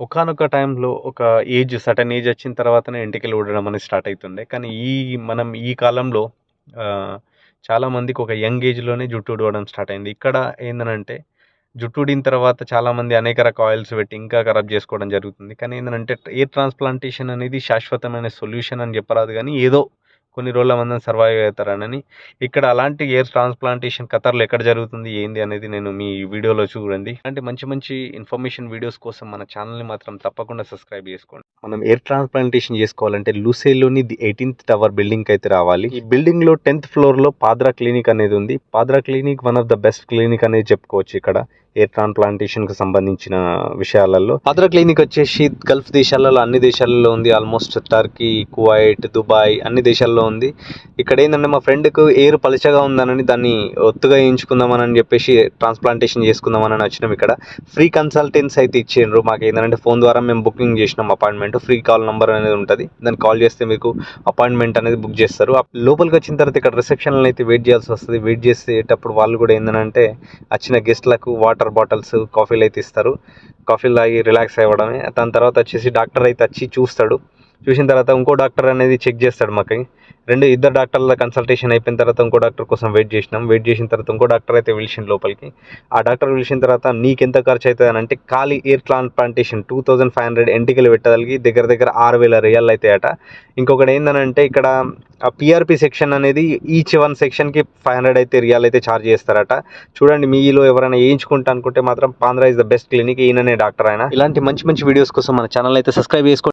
ఒకానొక టైంలో ఒక సర్టెన్ ఏజ్ వచ్చిన తర్వాతనే ఎంటికలు ఊడడం అనేది స్టార్ట్ అయితుండే. కానీ మనం ఈ కాలంలో చాలా మందికి ఒక యంగ్ ఏజ్‌లోనే జుట్టు ఊడవడం స్టార్ట్ అయింది. ఇక్కడ ఏందనంటే జుట్టు ఊడిన తర్వాత చాలామంది అనేక రకాల ఆయిల్స్ పెట్టి ఇంకా ఖరాబ్ చేసుకోవడం జరుగుతుంది. కానీ ఏందనంటే ఎయిర్ ట్రాన్స్‌ప్లాంటేషన్ అనేది శాశ్వతమైన సొల్యూషన్ అని చెప్పరాదు గానీ, ఏదో కొన్ని రోజుల మందం సర్వైవ్ అవుతారనని. ఇక్కడ అలాంటి ఎయిర్ ట్రాన్స్‌ప్లాంటేషన్ ఖతర్‌లో ఎక్కడ జరుగుతుంది, ఏంది అనేది నేను మీ వీడియోలో చూడండి. అలాంటి మంచి మంచి ఇన్ఫర్మేషన్ వీడియోస్ కోసం మన ఛానల్‌ని మాత్రం తప్పకుండా సబ్స్క్రైబ్ చేసుకోండి. మనం ఎయిర్ ట్రాన్స్‌ప్లాంటేషన్ చేసుకోవాలంటే లూసేలోని 18th టవర్ బిల్డింగ్‌కి అయితే రావాలి. ఈ బిల్డింగ్‌లో 10th ఫ్లోర్‌లో పాద్రా క్లినిక్ అనేది ఉంది. Padra clinic one of the best clinic అనేది చెప్పుకోవచ్చు ఇక్కడ ఎయిర్ ట్రాన్స్‌ప్లాంటేషన్ కి సంబంధించిన విషయాలలో. పాద్రా క్లినిక్ వచ్చేసి గల్ఫ్ దేశాలలో అన్ని దేశాలలో ఉంది. ఆల్మోస్ట్ టర్కీ, కువైట్, దుబాయ్ అన్ని దేశాల్లో ఉంది. ఇక్కడ ఏంటంటే మా ఫ్రెండ్కు ఎయిర్ పలుచగా ఉందని దాన్ని ఒత్తుగా వేయించుకుందామని చెప్పేసి ట్రాన్స్‌ప్లాంటేషన్ చేసుకుందామని వచ్చినాం. ఇక్కడ ఫ్రీ కన్సల్టెన్సీ అయితే ఇచ్చిండ్రు. మాకు ఏంటంటే ఫోన్ ద్వారా మేము బుకింగ్ చేసినాం అపాయింట్మెంట్. ఫ్రీ కాల్ నెంబర్ అనేది ఉంటుంది. దాన్ని కాల్ చేస్తే మీకు అపాయింట్మెంట్ అనేది బుక్ చేస్తారు. లోపలికి వచ్చిన తర్వాత ఇక్కడ రిసెప్షన్లో అయితే వెయిట్ చేయాల్సి వస్తుంది. వెయిట్ చేసేటప్పుడు వాళ్ళు కూడా ఏంటంటే వచ్చిన గెస్ట్లకు వాటర్ బాటిల్స్, కాఫీలు అయితే ఇస్తారు. కాఫీలు తాగి రిలాక్స్ అవ్వడమే. దాని తర్వాత వచ్చేసి డాక్టర్ అయితే వచ్చి చూస్తాడు. చూసిన తర్వాత ఇంకో డాక్టర్ అనేది చెక్ చేస్తాడు. మాకు ఇద్దరు డాక్టర్ల కన్సల్టేషన్ అయిపోయిన తర్వాత ఇంకో డాక్టర్ కోసం వెయిట్ చేసినాం. వెయిట్ చేసిన తర్వాత ఇంకో డాక్టర్ అయితే పిలిచిండు లోపలికి. ఆ డాక్టర్ పిలిచిన తర్వాత నీకెంత ఖర్చు అవుతుంది అని అంటే, ఖాళీ ఎయిర్ ట్రాన్స్‌ప్లాంటేషన్ 2500 ఎంటికలు పెట్టగలిగి దగ్గర దగ్గర 6000 రియాల్ అవుతాయట. ఇంకొకటి ఏంటంటే ఇక్కడ ఆ పిఆర్పి సెక్షన్ అనేది ఈచ్ వన్ సెక్షన్కి 500 అయితే రియాల్ అయితే ఛార్జ్ చేస్తారట. చూడండి, మీలో ఎవరైనా వేయించుకుంటా అనుకుంటే మాత్రం పాంద్రా ఇస్ ద బెస్ట్ క్లినిక్. ఈయననే డాక్టర్ ఆయన. ఇలాంటి మంచి మంచి వీడియోస్ కోసం మన ఛానల్ అయితే సబ్స్క్రైబ్ చేసుకోండి.